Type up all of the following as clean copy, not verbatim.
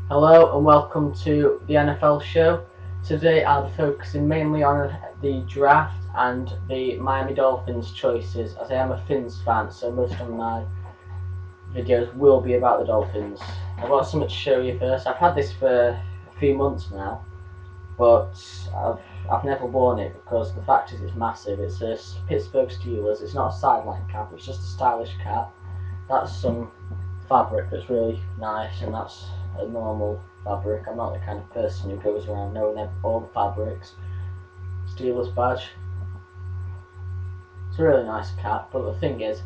Hello and welcome to the NFL show. Today I'll be focusing mainly on the draft and the Miami Dolphins choices, as I am a Fins fan, so most of my videos will be about the Dolphins. I've got something to show you first. I've had this for a few months now, but I've never worn it because the fact is it's massive. It's a Pittsburgh Steelers. It's not a sideline cap. It's just a stylish cap. That's some fabric that's really nice, and that's a normal fabric. I'm not the kind of person who goes around knowing all the fabrics. Steelers badge. It's a really nice cap, but the thing is,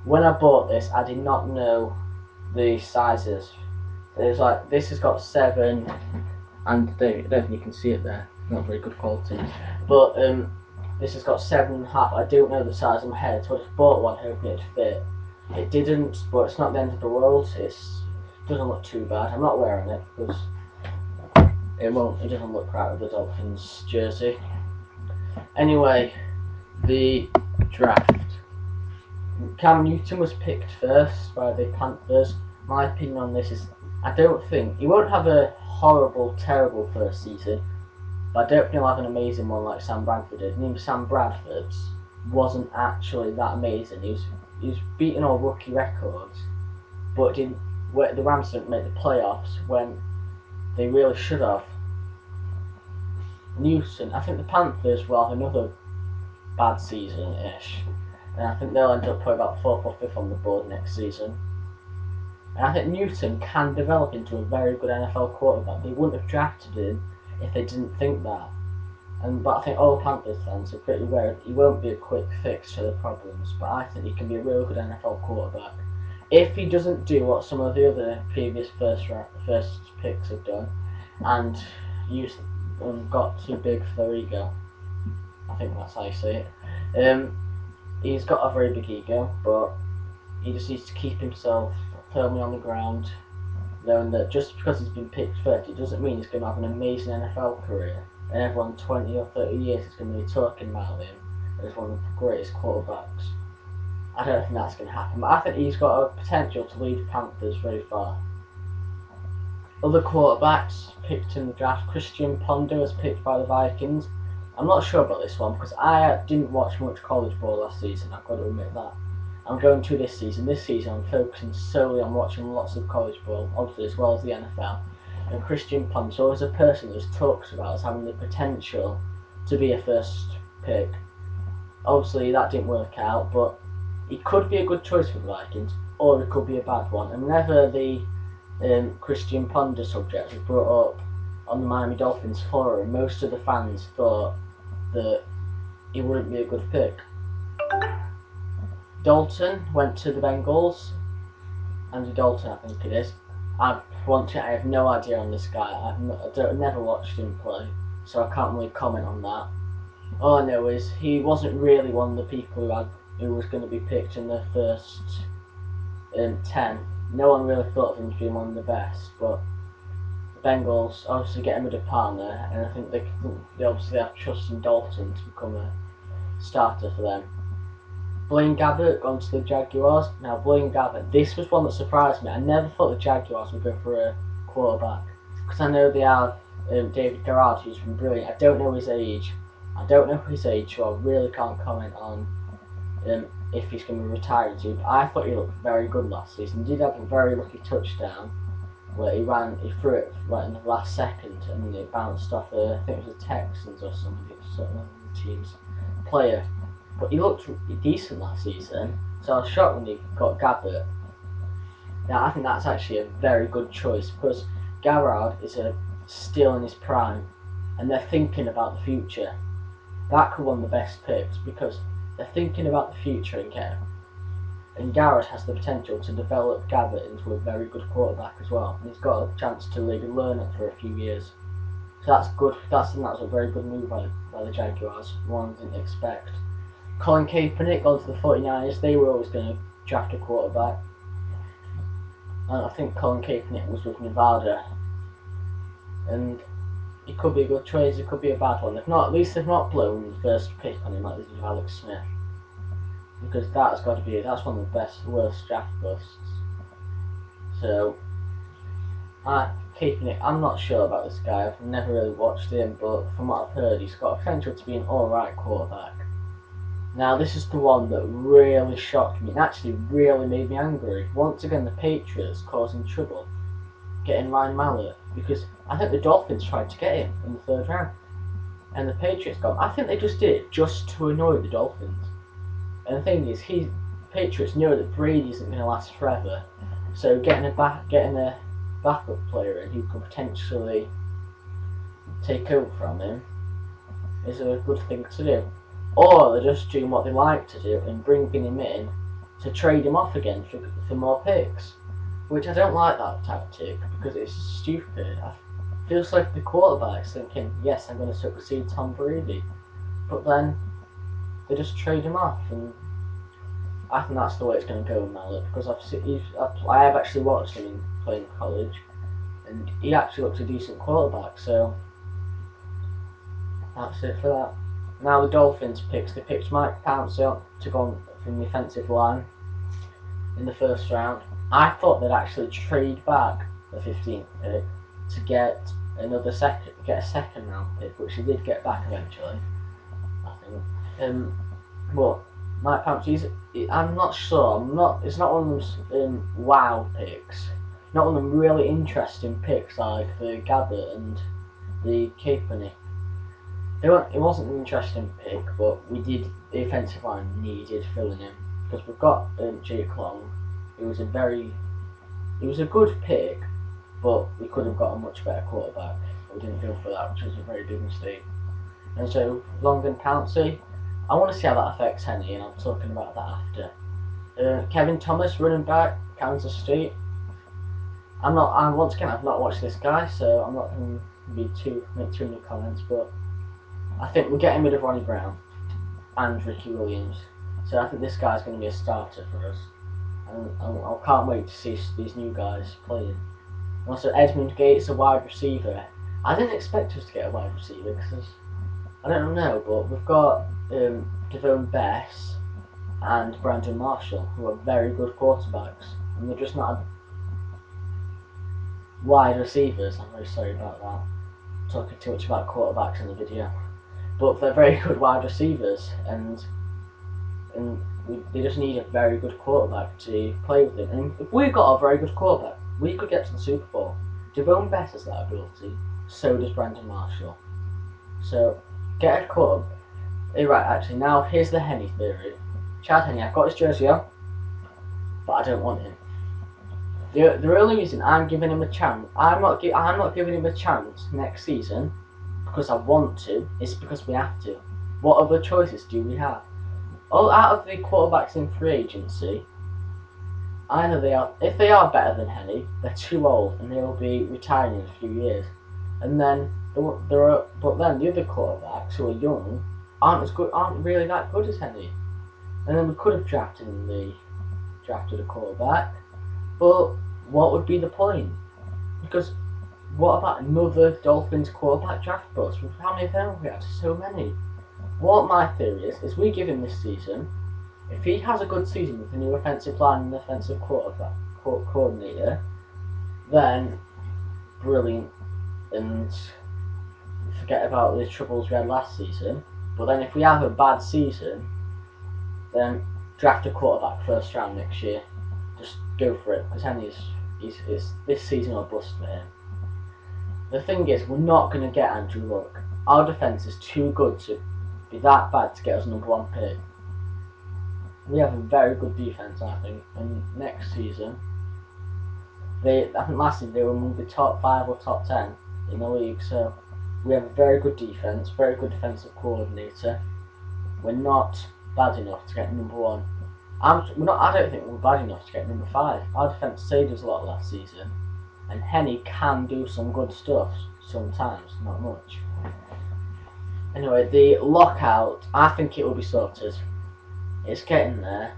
when I bought this, I did not know the sizes. It was like this has got 7, and I don't think you can see it there. Not very good quality, but this has got 7.5. I don't know the size of my head, so I just bought one hoping it'd fit. It didn't, but it's not the end of the world. It doesn't look too bad. I'm not wearing it because it doesn't look right with the Dolphins jersey. Anyway, the draft. Cam Newton was picked first by the Panthers. My opinion on this is, I don't think he won't have a horrible, terrible first season, but I don't think he'll have an amazing one like Sam Bradford did. And even Sam Bradford's wasn't actually that amazing. He was beating all rookie records, but the Rams didn't make the playoffs when they really should have. Newton, I think the Panthers will have another bad season-ish, and I think they'll end up probably about 4th or 5th on the board next season. And I think Newton can develop into a very good NFL quarterback. They wouldn't have drafted him if they didn't think that. But I think all Panthers fans are pretty aware he won't be a quick fix to the problems, but I think he can be a really good NFL quarterback. If he doesn't do what some of the other previous first picks have done, and got too big for their ego, I think that's how you say it. He's got a very big ego, but he just needs to keep himself firmly on the ground, knowing that just because he's been picked first, it doesn't mean he's going to have an amazing NFL career. And everyone 20 or 30 years is going to be talking about him as one of the greatest quarterbacks. I don't think that's going to happen, but I think he's got a potential to lead the Panthers very far. Other quarterbacks picked in the draft, Christian Ponder was picked by the Vikings. I'm not sure about this one because I didn't watch much college ball last season, I've got to admit that. I'm going to this season. This season I'm focusing solely on watching lots of college ball, obviously as well as the NFL. And Christian Ponder is a person that's talked about as having the potential to be a first pick. Obviously that didn't work out, but he could be a good choice for the Vikings, or it could be a bad one. And whenever the Christian Ponder subject was brought up on the Miami Dolphins forum, most of the fans thought that he wouldn't be a good pick. Dalton went to the Bengals. Andy Dalton, I think it is. I have no idea on this guy. I've never watched him play, so I can't really comment on that. All I know is he wasn't really one of the people who was going to be picked in the first 10. No one really thought of him as being one of the best, but the Bengals obviously get him with a partner, and I think they obviously have trust in Dalton to become a starter for them. Blaine Gabbert gone to the Jaguars. Now Blaine Gabbert, this was one that surprised me. I never thought the Jaguars would go for a quarterback because I know they have David Garrard, who's been brilliant. I don't know his age. So I really can't comment on if he's going to be retiring to. But I thought he looked very good last season. He did have a very lucky touchdown where he threw it right in the last second, and it bounced off. I think it was the Texans or something. It was one of the team's player. But he looked decent last season, so I was shocked when he got Gabbert. Now I think that's actually a very good choice because Garrard is still in his prime, and they're thinking about the future. That could be one of the best picks because they're thinking about the future and Garrett has the potential to develop Gabbert into a very good quarterback as well, and he's got a chance to maybe learn it for a few years. So that's good. That's a very good move by the Jaguars. One didn't expect. Colin Kaepernick gone to the 49ers. They were always going to draft a quarterback. And I think Colin Kaepernick was with Nevada. And it could be a good choice, it could be a bad one. At least they've not blown the first pick on him like they did with Alex Smith. Because that's one of the worst draft busts. So Keeping it, I'm not sure about this guy. I've never really watched him, but from what I've heard, he's got potential to be an alright quarterback. Now, this is the one that really shocked me and actually really made me angry. Once again, the Patriots causing trouble, getting Ryan Mallett, because I think the Dolphins tried to get him in the third round, and the Patriots got him. I think they just did it just to annoy the Dolphins. And the thing is, Patriots know that Brady isn't going to last forever, so getting a backup player in who could potentially take over from him is a good thing to do. Or they're just doing what they like to do and bringing him in to trade him off again for more picks. Which I don't like that tactic because it's stupid. It feels like the quarterback's thinking, yes, I'm going to succeed Tom Brady. But then they just trade him off, and I think that's the way it's going to go with Mallett, because I have actually watched him playing college, and he actually looks a decent quarterback, so that's it for that. Now the Dolphins they picked Mike Pouncey to go on from the offensive line in the first round. I thought they'd actually trade back the 15th pick to get a second round pick, which they did get back eventually, I think. But Mike Pouncey, I'm not sure. It's not one of those wow picks. Not one of them really interesting picks like the Gabbert and the Kaepernick. It wasn't an interesting pick, but the offensive line needed filling in because we've got Jake Long. It was a good pick, but we could have got a much better quarterback. We didn't go for that, which was a very big mistake. And so Long and Pouncey, I want to see how that affects Henny, and I'm talking about that after. Kevin Thomas, running back, Kansas State. I've not watched this guy, so I'm not going to make too many comments, but I think we're getting rid of Ronnie Brown and Ricky Williams, so I think this guy's going to be a starter for us, and I can't wait to see these new guys playing. And also Edmund Gates, a wide receiver. I didn't expect us to get a wide receiver because I don't know, but we've got Devon Bess and Brandon Marshall, who are very good quarterbacks, and they're just not wide receivers. I'm very sorry about that. I'm talking too much about quarterbacks in the video, but they're very good wide receivers, and they just need a very good quarterback to play with them. And if we got a very good quarterback, we could get to the Super Bowl. Devon Bess has that ability. So does Brandon Marshall. So get a quarterback. Right, actually, now here's the Henny theory. Chad Henne, I've got his jersey on, but I don't want him. The only reason I'm giving him a chance, I'm not giving him a chance next season because I want to. It's because we have to. What other choices do we have? Out of the quarterbacks in free agency, if they are better than Henny, they're too old and they will be retiring in a few years. And then but then the other quarterbacks who are young aren't really that good as Henny. And then we could have drafted a quarterback, but what would be the point? Because what about another Dolphins quarterback draft bust? How many of them have we had? So many. What my theory is we give him this season. If he has a good season with the new offensive line and offensive coordinator, then brilliant, and forget about the troubles we had last season. But then if we have a bad season, then draft a quarterback first round next year. Just go for it, because Henry's this season or bust for him. The thing is, we're not going to get Andrew Luck. Our defense is too good to be that bad to get us #1 pick. We have a very good defense, I think, and next season, I think last season they were among the top 5 or top 10 in the league, so we have a very good defense, very good defensive coordinator. We're not bad enough to get #1. I don't think we're bad enough to get #5. Our defense saved us a lot last season, and Henny can do some good stuff sometimes, not much. Anyway, the lockout, I think it will be sorted. It's getting there,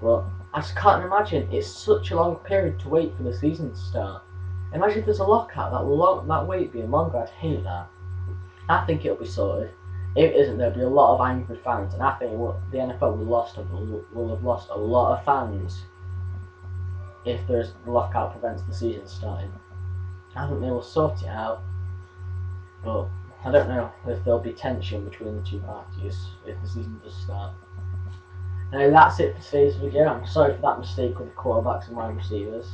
but I just can't imagine. It's such a long period to wait for the season to start. Imagine if there's a lockout, that wait being longer. I'd hate that. I think it'll be sorted. If it isn't, there'll be a lot of angry fans, and I think the NFL will have lost a lot of fans if the lockout prevents the season starting. I think they will sort it out, but I don't know if there'll be tension between the two parties if the season does start. Anyway, that's it for today's video. I'm sorry for that mistake with the quarterbacks and wide receivers.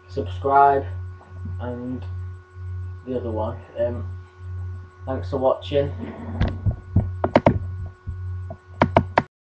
Subscribe and the other one. Thanks for watching.